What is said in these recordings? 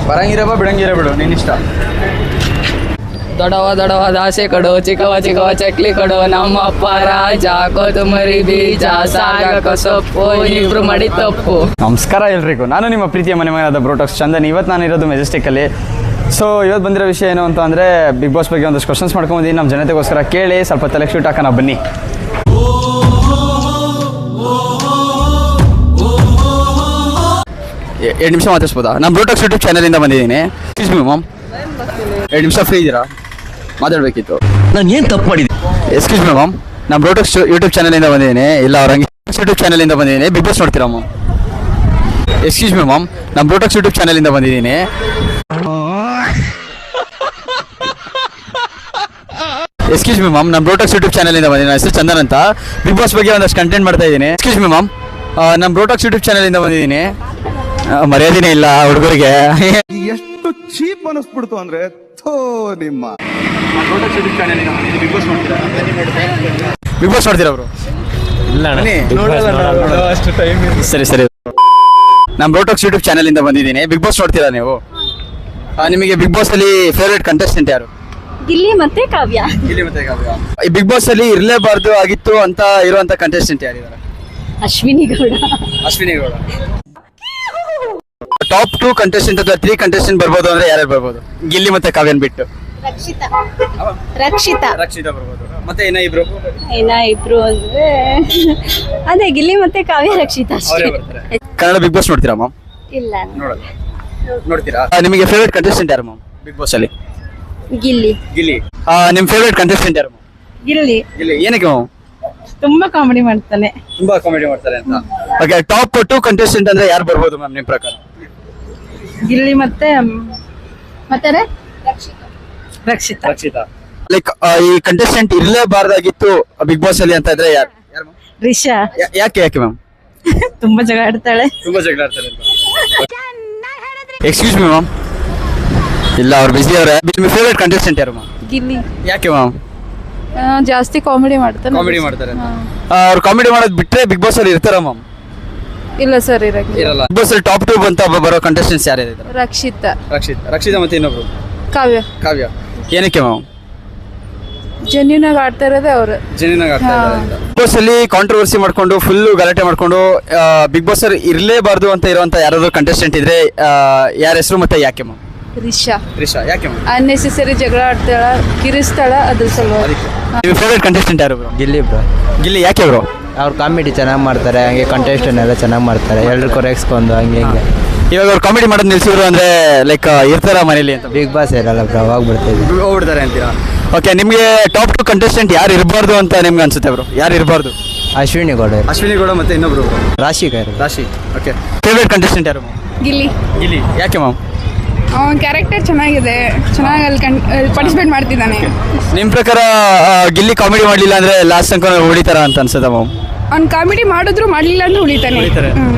ಬರಂಗಿರಪ್ಪ ಬಿಡಂಗಿರ ಬಿಡು ನಿನ್ನ ಇಷ್ಟ. ದೊಡವ ದೊಡವ ದಾಸೆ ಕೊಡು, ಚಿಕ್ಕವ ಚಿಕ್ಕವ ಚಕ್ಲಿ ಕೊಡು, ನಮ್ಮಪ್ಪ ರಾಜ ಕೊತ್ತಂಬರಿ ಬೀಜ ಸಾಗಕ ಸೊಪ್ಪು ಇಬ್ರು ಮಾಡಿ ತಪ್ಪು. ನಮಸ್ಕಾರ ಎಲ್ರಿಗೂ, ನಾನು ನಿಮ್ಮ ಪ್ರೀತಿಯ ಮನೆ ಮಗನಾದ ಬ್ರೋಟಾಕ್ಸ್ ಚಂದನ್. ಇವತ್ತು ನಾನು ಇರೋದು ಮೆಜೆಸ್ಟಿಕ್ಕಲ್ಲಿ. ಸೊ ಇವತ್ತು ಬಂದಿರೋ ವಿಷಯ ಏನು ಅಂತ ಅಂದರೆ ಬಿಗ್ ಬಾಸ್ ಬಗ್ಗೆ ಒಂದಷ್ಟು ಕ್ವಶನ್ಸ್ ಮಾಡ್ಕೊಂಬಂದಿದ್ದೀನಿ. ನಮ್ಮ ಜನತೆಗೋಸ್ಕರ ಕೇಳಿ ಸ್ವಲ್ಪ ತಲೆ ಶೂಟ್ ಹಾಕೋಣ ಬನ್ನಿ. ಎರಡು ನಿಮಿಷ ಮಾತಾಡ್ಸ್ಬೋದಾ? ನಾನು ಬ್ರೋಟಾಕ್ಸ್ ಯೂಟ್ಯೂಬ್ ಚಾನಲಿಂದ ಬಂದಿದ್ದೀನಿ. ಎಕ್ಸ್ಕ್ಯೂಸ್ ಮಿ ಮ್ಯಾಮ್, 2 ನಿಮಿಷ ಫ್ರೀ ಇದ್ದೀರಾ? ಮಾತಾಡಬೇಕಿತ್ತು. ನಾನು ಏನು ತಪ್ಪು ಮಾಡಿದ್ದೆ? ಎಕ್ಸ್ಕ್ಯೂಸ್ ಮಿ ಮ್ಯಾಮ್, ನಾನು ಬ್ರೋಟಾಕ್ಸ್ ಯೂಟ್ಯೂಬ್ ಚಾನಲಿಂದ ಬಂದಿದ್ದೀನಿ. ಇಲ್ಲ ಅವ್ರಂಗೆ ಯೂಟ್ಯೂಬ್ ಚಾನಲಿಂದ ಬಂದಿದ್ದೀನಿ. ಬಿಗ್ ಬಾಸ್ ನೋಡ್ತೀರಾ ಮ್ಯಾಮ್? ಎಕ್ಸ್ಕ್ಯೂಸ್ ಮಿ ಮ್ಯಾಮ್, ನಾನು ಬ್ರೋಟಾಕ್ಸ್ ಯೂಟ್ಯೂಬ್ ಚಾನಲಿಂದ ಬಂದಿದ್ದೀನಿ. ಎಕ್ಸ್ಕ್ಯೂಸ್ ಮಿ ಮ್ಯಾಮ್, ನಾನು ಬ್ರೋಟಾಕ್ಸ್ ಯೂಟ್ಯೂಬ್ ಚಾನಲಿಂದ ಬಂದಿದ್ದೀನಿ. ನನ್ನ ಹೆಸರು ಚಂದನ್ ಅಂತ. ಬಿಗ್ ಬಾಸ್ ಬಗ್ಗೆ ಒಂದಷ್ಟು ಕಂಟೆಂಟ್ ಮಾಡ್ತಾ ಇದ್ದೀನಿ. ಎಕ್ಸ್ಕ್ಯೂಸ್ ಮಿ ಮ್ಯಾಮ್, ನಾನು ಬ್ರೋಟಾಕ್ಸ್ ಯೂಟ್ಯೂಬ್ ಚಾನಲಿಂದ ಬಂದಿದ್ದೀನಿ. ಮರ್ಯಾದೆನೇ ಇಲ್ಲ ಹುಡುಗರಿಗೆ. ಎಷ್ಟು ಚೀಪ್ ಅನಿಸ್ಬಿಡ್ತು ಅಂದ್ರೆ ನಿಮ್ಮ ಬ್ರೋಟಾಕ್ಸ್ ಯೂಟ್ಯೂಬ್ ಚಾನಲಿಂದ ಬಂದಿದ್ದೀನಿ. ಬಿಗ್ ಬಾಸ್ ನೋಡ್ತೀರಾ? ಬಿಗ್ ಬಾಸ್ ನೋಡ್ತೀರಾ ಅವರು? ಇಲ್ಲ ಅಷ್ಟು ಟೈಮ್. ಸರಿ ಸರಿ, ನಾನು ಬ್ರೋಟಾಕ್ಸ್ ಯೂಟ್ಯೂಬ್ ಚಾನಲಿಂದ ಬಂದಿದ್ದೀನಿ. ಬಿಗ್ ಬಾಸ್ ನೋಡ್ತೀರಾ ನೀವು? ನಿಮಗೆ ಬಿಗ್ ಬಾಸ್ ಅಲ್ಲಿ ಫೇವರೇಟ್ ಕಂಟೆಸ್ಟೆಂಟ್ ಯಾರು? ಗಿಲ್ಲಿ ಮತ್ತೆ ಕಾವ್ಯ. ಗಿಲ್ಲಿ ಮತ್ತೆ ಕಾವ್ಯ. ಈ ಬಿಗ್ ಬಾಸ್ ಅಲ್ಲಿ ಇರಲೇಬಾರ್ದು ಆಗಿತ್ತು ಅಂತ ಇರುವಂತ ಕಂಟೆಸ್ಟೆಂಟ್ ಯಾರಿದ್ದಾರೆ? ಅಶ್ವಿನಿ ಗೌಡ. ಅಶ್ವಿನಿ ಗೌಡ. ಟಾಪ್ 2 ಕಂಟೆಸ್ಟೆಂಟ್ ಅಥವಾ 3 ಕಂಟೆಸ್ಟೆಂಟ್ ಬರ್ಬೋದು ಅಂದ್ರೆ ಯಾರ್ಯಾರು ಬರ್ಬೋದು? ಗಿಲ್ಲಿ ಮತ್ತೆ ಕಾವ್ಯನ್ ಬಿಟ್ಟು ರಕ್ಷಿತಾ. ರಕ್ಷಿತಾ ಬರ್ಬೋದು. ಮತ್ತೆ ಇನ್ನ ಇಬ್ರು ಅಂದ್ರೆ ಅದೇ ಗಿಲ್ಲಿ ಮತ್ತೆ ಕಾವ್ಯ, ರಕ್ಷಿತಾ ಅವರೇ ಅಷ್ಟೇ. ಬರ್ತಾರೆ. ಕನ್ನಡ ಬಿಗ್ ಬಾಸ್ ನೋಡ್ತೀರಾ ಮ್ಯಾಮ್? ಇಲ್ಲ, ನೋಡ್ತೀರಾ? ನಿಮಗೆ ಫೇವರೇಟ್ ಕಂಟೆಸ್ಟೆಂಟ್ ಯಾರು ಮ್ಯಾಮ್ ಬಿಗ್ ಬಾಸ್ ಅಲ್ಲಿ? ಗಿಲ್ಲಿ. ಗಿಲ್ಲಿ. ನಿಮ್ ಫೇವರೇಟ್ ಕಂಟೆಸ್ಟೆಂಟ್ ಯಾರು ಮ್ಯಾಮ್? ಗಿಲ್ಲಿ ಗಿಲ್ಲಿ. ಏನಕ್ಕೆ ಮ್ಯಾಮ್? ತುಂಬಾ ಕಾಮಿಡಿ ಮಾಡ್ತಾನೆ. ತುಂಬಾ ಕಾಮಿಡಿ ಮಾಡ್ತಾರೆ ಅಂತ. ಓಕೆ, ಟಾಪ್ 2 ಕಂಟೆಸ್ಟೆಂಟ್ ಅಂದ್ರೆ ಯಾರು ಬರ್ಬೋದು ಮ್ಯಾಮ್ ನಿಮ್ ಪ್ರಕಾರ? ಗಿಲ್ಲಿ ಮತ್ತೆ ರಕ್ಷಿತಾ. ರಕ್ಷಿತಾ. ಲೈಕ್ ಈ ಕಂಟೆಸ್ಟೆಂಟ್ ಇರಲೇಬಾರ್ದಾಗಿತ್ತು ಬಿಗ್ ಬಾಸ್ ಅಲ್ಲಿ ಅಂತ ಇದ್ರೆ ಯಾರು? ರಿಷಾ. ಯಾಕೆ ಮ್ಯಾಮ್? ತುಂಬಾ ಜಗಳ ಆಡ್ತಾಳೆ. ತುಂಬಾ ಜಗಳ ಆಡ್ತಾರೆ ಅಂತ. Excuse me ma'am. ಇಲ್ಲ, ಅವ್ರು ಬಿಸಿ ಅವರೇ. ನಿಮ್ಮ ಫೇವರೇಟ್ ಕಂಟೆಸ್ಟೆಂಟ್ ಯಾರು ಮ್ಯಾಮ್? ಗಿಲ್ಲಿ. ಯಾಕೆ ಮ್ಯಾಮ್? ಜಾಸ್ತಿ ಕಾಮಿಡಿ ಮಾಡ್ತಾನೆ. ಕಾಮಿಡಿ ಮಾಡ್ತಾರೆ ಅಂತ. ಅವ್ರು ಕಾಮಿಡಿ ಮಾಡೋದು ಬಿಟ್ರೆ ಬಿಗ್ ಬಾಸ್ ಅಲ್ಲಿ ಇರ್ತಾರ ಮ್ಯಾಮ್? ಇಲ್ಲ ಸರ್, ಇರಲ್ಲ. ಬಿಗ್ ಬಾಸ್ ಅಲ್ಲಿ ಟಾಪ್ 2 ಅಂತ ಬರೋ ಕಂಟೆಸ್ಟೆಂಟ್ಸ್ ಯಾರು ಇದ್ದಾರೆ? ರಕ್ಷಿತಾ. ರಕ್ಷಿತಾ ಮತ್ತೆ ಇನ್ನೊಬ್ರು ಕಾವ್ಯ. ಏನಕ್ಕೆ ಮ್ಯಾಮ್? ಜೆನ್ಯೂನ್ ಆಗಿ ಆಡ್ತಾ ಇರೋದೇ ಅವರು. ಜೆನ್ಯೂನ್ ಆಗಿ ಆಡ್ತಾ ಇದ್ದಾರೆ ಅಂತ. ಬಿಗ್ ಬಾಸ್ ಅಲ್ಲಿ ಕಾಂಟ್ರವರ್ಸಿ ಮಾಡ್ಕೊಂಡು ಫುಲ್ ಗಲಾಟೆ ಮಾಡ್ಕೊಂಡು ಬಿಗ್ ಬಾಸ್ ಅಲ್ಲಿ ಇರಲೇಬಾರ್ದು ಅಂತ ಇರುವಂತ ಯಾರಾದ್ರೂ ಕಂಟೆಸ್ಟೆಂಟ್ ಇದ್ರೆ ಯಾರ ಹೆಸರು ಮತ್ತೆ ಯಾಕೆ ಮ್ಯಾಮ್? ರಿಷಾ. ಯಾಕೆ ಮ್ಯಾಮ್? ಅನ್ನೆಸೆಸರಿ ಜಗಳ ಆಡ್ತಾಳ, ಕಿರಿಸ್ತಾಳ, ಅದ್ರ ಸಲುವಾಗಿ. ನಿಮ್ಮ ಫೇವರೇಟ್ ಕಂಟೆಸ್ಟೆಂಟ್ ಯಾರು ಬ್ರೋ? ಗಿಲ್ಲಿ ಬ್ರೋ. ಗಿಲ್ಲಿ. ಯಾಕೆ ಬ್ರೋ? ಅವ್ರು ಕಾಮಿಡಿ ಚೆನ್ನಾಗಿ ಮಾಡ್ತಾರೆ, ಹಂಗೆ ಕಂಟೆಸ್ಟೆಂಟ್ ಎಲ್ಲ ಚೆನ್ನಾಗಿ ಮಾಡ್ತಾರೆ, ಎಲ್ರು ಕೊರೆಕ್ಸ್ಕೊಂಡು ಹಂಗೆ ಹಿಂಗೆ. ಇವಾಗ ಅವ್ರು ಕಾಮಿಡಿ ಮಾಡೋದು ನಿಲ್ಸಿದ್ರು ಅಂದ್ರೆ ಲೈಕ್ ಇರ್ತಾರ ಮನೇಲಿ ಅಂತ? ಬಿಗ್ ಬಾಸ್ ಇರಲ್ಲ ಬ್ರೋ, ಹೋಗ್ಬಿಡ್ತೀವಿ. ಹೋಗ್ಬಿಡ್ತಾರೆ ಅಂತೀರಾ? ಓಕೆ, ನಿಮಗೆ ಟಾಪ್ 2 ಕಂಟೆಸ್ಟೆಂಟ್ ಯಾರು ಇರಬಾರ್ದು ಅಂತ ನಿಮ್ಗೆ ಅನ್ಸುತ್ತೆ ಬ್ರೋ? ಯಾರು ಇರಬಾರ್ದು? ಅಶ್ವಿನಿ ಗೌಡ. ಅಶ್ವಿನಿ ಗೌಡ ಮತ್ತೆ ಇನ್ನೊಬ್ರು ರಾಶಿ. ಓಕೆ, ಫೇವರೇಟ್ ಕಂಟೆಸ್ಟೆಂಟ್ ಯಾರು? ಗಿಲ್ಲಿ. ಯಾಕೆ ಮ್ಯಾಮ್? ಅವನ ಕ್ಯಾರೆಕ್ಟರ್ ಚೆನ್ನಾಗಿದೆ, ಚೆನ್ನಾಗಿ ಅಲ್ಲಿ ಪಾರ್ಟಿಸಿಪೇಟ್ ಮಾಡ್ತಿದ್ದಾನೆ. ನಿಮ್ಮ ಪ್ರಕಾರ ಗಿಲ್ಲಿ ಕಾಮಿಡಿ ಮಾಡಲಿಲ್ಲ ಅಂದ್ರೆ ಲಾಸ್ಟ್ ತನಕ ಹೊಡಿತಾರ ಅಂತ ಅನ್ಸುತ್ತಾ ಮ್ಯಾಮ್? ಅವ್ನು ಕಾಮಿಡಿ ಮಾಡಿದ್ರು ಮಾಡಲಿಲ್ಲ ಅಂದ್ರೆ ಉಳಿತಾನೆ.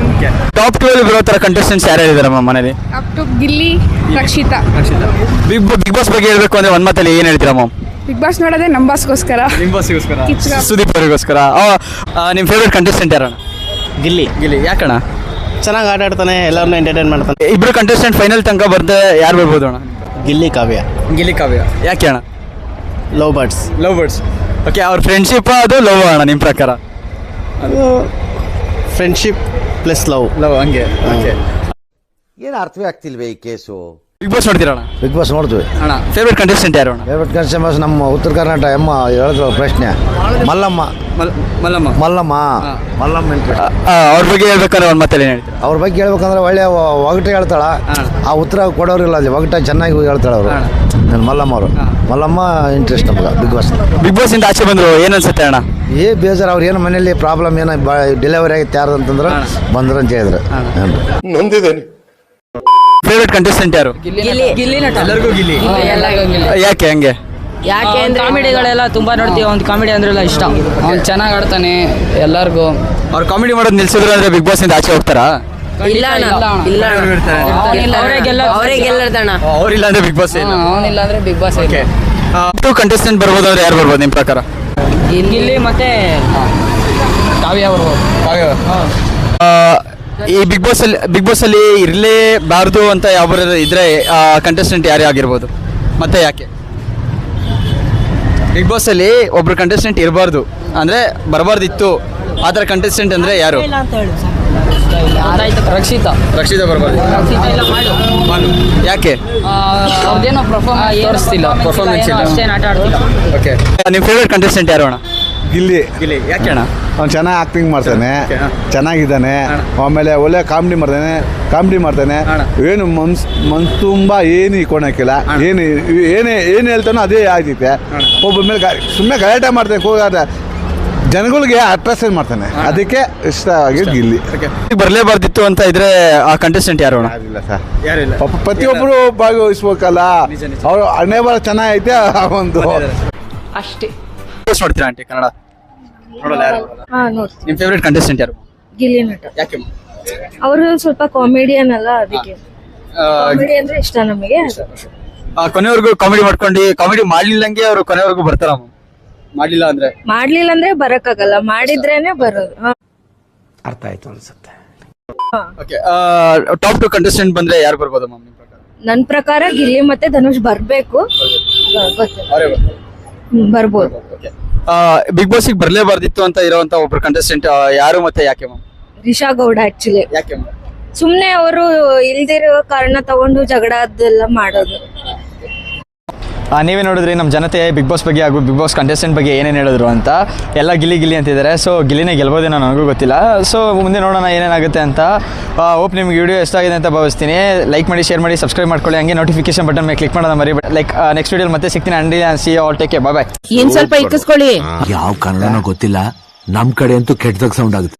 ಟಾಪ್ 2 ಅಲ್ಲಿ ಬರೋ ತರ ಕಂಟೆಸ್ಟೆಂಟ್ಸ್ ಯಾರು ಇದ್ದಾರೆ ಮ್ಯಾಮ್ ಮನೇಲಿ? Up to Gilli, Rakshita. Bigg Boss ಬಗ್ಗೆ ಹೇಳ್ಬೇಕು ಅಂದ್ರೆ ಒಂದ್ ಮಾತಲ್ಲಿ ಏನ್ ಹೇಳ್ತೀರಾ ಮ್ಯಾಮ್? ಬಿಗ್ ಬಾಸ್ ನೋಡೋದೇ ನಮ್ಮ ಬಾಸ್ಗೋಸ್ಕರ, ಸುದೀಪ್ ಅವರಿಗೋಸ್ಕರ. ನಿಮ್ಮ ಫೇವರೇಟ್ ಕಂಟೆಸ್ಟೆಂಟ್ ಯಾರಣ್ಣ? ಗಿಲ್ಲಿ. ಯಾಕಣ್ಣ? ಚೆನ್ನಾಗಿ ಆಟಾಡ್ತಾನೆ, ಎಲ್ಲರನ್ನ ಎಂಟರ್ಟೈನ್ ಮಾಡ್ತಾನೆ. ಇಬ್ರು ಕಂಟೆಸ್ಟೆಂಟ್ ಫೈನಲ್ ತನಕ ಬರ್ದೆ ಯಾರು ಬರ್ಬೋದು ಅಣ್ಣ? ಗಿಲ್ಲಿ ಕಾವ್ಯ. ಕಾವ್ಯ. ಯಾಕೆ ಅಣ್ಣ? Love birds. ಓಕೆ, ಅವ್ರ ಫ್ರೆಂಡ್ಶಿಪ್ ಅದು ಲವ್ ಅಣ್ಣ ನಿಮ್ಮ ಪ್ರಕಾರ? ಅದು ಫ್ರೆಂಡ್ಶಿಪ್ ಪ್ಲಸ್ ಲವ್ ಹಂಗೆ. ಏನು ಅರ್ಥವೇ ಆಗ್ತಿಲ್ವೇ ಈ ಕೇಸು? ಬಿಗ್ ಬಾಸ್ ನೋಡ್ತೀರಾ ಅಣ್ಣ? ಬಿಗ್ ಬಾಸ್ ನೋಡ್ತೀವಿ ಅಣ್ಣ. ಫೇವರೇಟ್ ಕಂಟೆಸ್ಟೆಂಟ್ ಯಾರು ಅಣ್ಣ? ಫೇವ್ರೆಟ್ ಕನ್ಸ್ಯೂಮರ್ಸ್ ನಮ್ಮ ಉತ್ತರ ಕರ್ನಾಟಕ ಹೇಳಿದ್ರು ಪ್ರಶ್ನೆ ಮಲ್ಲಮ್ಮ. ಇಂಟ್ರೆಸ್ಟ್. ಅವ್ರ ಬಗ್ಗೆ ಹೇಳ್ಬೇಕಂದ್ರೆ ಒಂದು ಮಾತಲ್ಲಿ ಏನು ಹೇಳ್ತೀರಾ? ಅವ್ರ ಬಗ್ಗೆ ಹೇಳ್ಬೇಕಂದ್ರೆ ಒಳ್ಳೆ ಒಗಟೆ ಹೇಳ್ತಾಳ. ಆ ಉತ್ತರ ಕೊಡೋರಿಲ್ಲ, ಅಲ್ಲಿ ಒಗಟ ಚೆನ್ನಾಗಿ ಹೇಳ್ತಾಳೆ ಅವರು. ನನ್ನ ಮಲ್ಲಮ್ಮ ಇಂಟ್ರೆಸ್ಟ್ ನಮ್ಗೆ ಬಿಗ್ ಬಾಸ್ ಇಂದ ಆಚೆ ಬಂದ್ರು ಏನ್ ಅನ್ಸುತ್ತೆ ಅಣ್ಣ? ಬೇಜಾರು. ಅವ್ರು ಏನು ಮನೇಲಿ ಪ್ರಾಬ್ಲಮ್ ಏನೋ ಡೆಲಿವರಿ ಆಗಿತ್ತು ಯಾರು ಅಂತಂದ್ರೆ ಬಂದ್ರು ಅಂತ ಹೇಳಿದ್ರು. ನೊಂದಿದ್ದೇನೆ. ಫೇವರೇಟ್ ಕಂಟೆಸ್ಟೆಂಟ್ ಯಾರು? ಎಲ್ಲರಿಗೂ ಗಿಲ್ಲಿ. ಯಾಕೆ ಹಂಗೆ? ಯಾಕೆ ಅಂದ್ರೆ ಕಾಮಿಡಿಗಳೆಲ್ಲ ತುಂಬಾ ನೋಡ್ತೀವಿ, ಅವ್ನು ಕಾಮಿಡಿ ಅಂದ್ರೆಲ್ಲ ಇಷ್ಟ. ಅವ್ನು ಚೆನ್ನಾಗಿ ಆಡ್ತಾನೆ ಎಲ್ಲರಿಗೂ. ಅವ್ರು ಕಾಮಿಡಿ ಮಾಡೋದು ನಿಲ್ಸಿದ್ರು ಅಂದ್ರೆ ಬಿಗ್ ಬಾಸ್ ಇಂದ ಆಚೆ ಹೋಗ್ತಾರಾ? ಇಲ್ಲ ಅವ್ರಿಲ್ಲ ಅಂದ್ರೆ ಬಿಗ್ ಬಾಸ್ ಅವನಿಲ್ಲ ಅಂದ್ರೆ ಬಿಗ್ ಬಾಸ್. ಟು ಕಂಟೆಸ್ಟೆಂಟ್ ಬರ್ಬೋದು ಅಂದ್ರೆ ಯಾರು ಬರ್ಬೋದು ನಿಮ್ಮ ಪ್ರಕಾರ? ಗಿಲ್ಲಿ ಮತ್ತೆ ಕಾವ್ಯ ಬರ್ಬೋದು. ಈ ಬಿಗ್ ಬಾಸ್ ಅಲ್ಲಿ ಇರಲೇಬಾರ್ದು ಅಂತ ಯಾವ್ದಾರು ಇದ್ರೆ ಕಂಟೆಸ್ಟೆಂಟ್ ಯಾರೇ ಆಗಿರ್ಬೋದು, ಮತ್ತೆ ಯಾಕೆ? ಬಿಗ್ ಬಾಸ್ ಅಲ್ಲಿ ಒಬ್ರು ಕಂಟೆಸ್ಟೆಂಟ್ ಇರಬಾರ್ದು ಅಂದ್ರೆ ಬರಬಾರ್ದಿತ್ತು, ಆ ಥರ ಕಂಟೆಸ್ಟೆಂಟ್ ಅಂದ್ರೆ ಯಾರು? ರಕ್ಷಿತಾ ಬರಬಾರ್ದು. ಯಾಕೆ? ಅವ್ರದ್ದೇನೋ ಪರ್ಫಾರ್ಮೆನ್ಸ್ ತೋರಿಸ್ತಿಲ್ಲ. Performance ಇಲ್ಲ. ಅಷ್ಟೇನು ಆಟ ಆಡ್ತಿಲ್ಲ. ಓಕೆ, ನಿಮ್ಮ ಫೇವ್ರೆಟ್ ಕಂಟೆಸ್ಟೆಂಟ್ ಯಾರು ಅಣ್ಣ? ಗಿಲ್ಲಿ ಯಾಕೆ ಅಣ್ಣ? ಅವ್ನು ಚೆನ್ನಾಗಿ ಆಕ್ಟಿಂಗ್ ಮಾಡ್ತಾನೆ, ಚೆನ್ನಾಗಿದ್ದಾನೆ. ಆಮೇಲೆ ಒಳ್ಳೆ ಕಾಮಿಡಿ ಮಾಡ್ತಾನೆ. ಏನು ಮನ್ಸು ತುಂಬ ಏನು ಇಕ್ಕೊಳಕ್ಕಿಲ್ಲ. ಏನು ಹೇಳ್ತಾನೋ ಅದೇ ಆಗ್ತೈತೆ. ಒಬ್ಬ ಮೇಲೆ ಸುಮ್ಮನೆ ಗಲಾಟೆ ಮಾಡ್ತಾನೆ, ಕೂಗಾಟ ಜನಗಳಿಗೆ ಅಟ್ರಾಕ್ಷನ್ ಮಾಡ್ತಾನೆ. ಅದಕ್ಕೆ ಇಷ್ಟ ಆಗಿದ್ದು ಗಿಲ್ಲಿ. ಬರಲೇಬಾರ್ದಿತ್ತು ಅಂತ ಇದ್ರೆ ಆ ಕಂಟೆಸ್ಟೆಂಟ್ ಯಾರು ಅಣ್ಣ? ಯಾರಿಲ್ಲ ಸರ್, ಯಾರಿಲ್ಲ. ಪಾಪ ಪ್ರತಿಯೊಬ್ಬರು ಭಾಗವಹಿಸ್ಬೇಕಲ್ಲ. ಅವ್ರು ಹಣೆ ಬರ ಚೆನ್ನಾಗೈತೆ ಒಂದು ಅಷ್ಟೇ. ನೋಡ್ತೀರಾ ಆಂಟಿ ಕನ್ನಡ? ನೋಡಲ್ಲ ಯಾರು? ನೋಡ್ತೀನಿ. ನಿಮ್ಮ ಫೇವ್ರೆಟ್ ಕಂಟೆಸ್ಟೆಂಟ್ ಯಾರು? ಗಿಲ್ಲಿ ನಟ. ಯಾಕೆ? ಅವರು ಸ್ವಲ್ಪ ಕಾಮಿಡಿಯನ್ ಅಲ್ಲ, ಅದಕ್ಕೆ ಕಾಮಿಡಿ ಅಂದ್ರೆ ಇಷ್ಟ ನಮಗೆ. ಕೊನೆವರೆಗೂ ಕಾಮಿಡಿ ಮಾಡ್ಕೊಂಡು ಕಾಮಿಡಿ ಮಾಡ್ಲಿಲ್ಲಂಗೆ ಅವರು ಕೊನೆವರೆಗೂ ಬರ್ತಾರ? ಮಾಡ್ಲಿಲ್ಲ ಅಂದ್ರೆ ಬರಕ್ಕಾಗಲ್ಲ, ಮಾಡಿದ್ರೇನೆ ಬರೋದು. ಅರ್ಥ ಆಯ್ತು ಅನ್ಸುತ್ತೆ. ಓಕೆ, ಟಾಪ್ 2 ಕಂಟೆಸ್ಟೆಂಟ್ ಬಂದ್ರೆ ಯಾರು ಬರ್ಬೋದು ಮ್ಯಾಮ್ ನಿಮ್ಮ ಪ್ರಕಾರ? ನನ್ ಪ್ರಕಾರ ಗಿಲ್ಲಿ ಮತ್ತೆ ಧನುಷ್ ಬರ್ಬೇಕು. ಬರ್ಬೋದು. ಬಿಗ್ ಬಾಸ್ ಗೆ ಬರಲೇಬಾರ್ದಿತ್ತು ಅಂತ ಇರೋಂತ ಒಬ್ರು ಕಂಟೆಸ್ಟೆಂಟ್ ಯಾರು ಮತ್ತೆ ಯಾಕೆ ಮ್ಯಾಮ್? ರಿಷಾ ಗೌಡ ಆಕ್ಚುಲಿ. ಯಾಕೆ ಮ್ಯಾಮ್? ಸುಮ್ನೆ ಅವರು ಇಲ್ದಿರೋ ಕಾರಣ ತಗೊಂಡು ಜಗಳ ಅದೆಲ್ಲ ಮಾಡೋದು. ನೀವೇ ನೋಡಿದ್ರಿ ನಮ್ಮ ಜನತೆ ಬಿಗ್ ಬಾಸ್ ಬಗ್ಗೆ ಹಾಗೂ ಬಿಗ್ ಬಾಸ್ ಕಂಟೆಸ್ಟೆಂಟ್ ಬಗ್ಗೆ ಏನೇನು ಹೇಳಿದ್ರು ಅಂತ. ಎಲ್ಲ ಗಿಲ್ಲಿ ಅಂತಿದ್ದಾರೆ. ಸೊ ಗಿಲ್ಲಿನೇ ಗೆಲ್ಬೋದೇನೋ ನನಗೂ ಗೊತ್ತಿಲ್ಲ. ಸೊ ಮುಂದೆ ನೋಡೋಣ ಏನೇನಾಗುತ್ತೆ ಅಂತ. ಹೋಪ್ ನಿಮ್ಗೆ ವಿಡಿಯೋ ಇಷ್ಟ ಆಗಿದೆ ಅಂತ ಭಾವಿಸ್ತೀನಿ. ಲೈಕ್ ಮಾಡಿ, ಶೇರ್ ಮಾಡಿ, ಸಬ್ಸ್ಕ್ರೈಬ್ ಮಾಡ್ಕೊಳ್ಳಿ. ಹಂಗೆ ನೋಟಿಫಿಕೇಶನ್ ಬಟನ್ ಮೇಲೆ ಕ್ಲಿಕ್ ಮಾಡೋದು ಮರಿಬೇಡಿ. ಲೈಕ್ ನೆಕ್ಸ್ಟ್ ವಿಡಿಯೋ ಮತ್ತೆ ಸಿಗ್ತೀನಿ. ಅಂಡಿ ಸಿ ಆಲ್ ಟೇಕ್ ಕೇರ್, ಬಾಯ್. ಏನ್ ಸ್ವಲ್ಪ ಇಕ್ಕಿಸ್ಕೊಳ್ಳಿ. ಯಾವ ಕನ್ನಡನೋ ಗೊತ್ತಿಲ್ಲ, ನಮ್ ಕಡೆ ಅಂತೂ ಕೆಟ್ಟದಾಗ ಸೌಂಡ್ ಆಗುತ್ತೆ.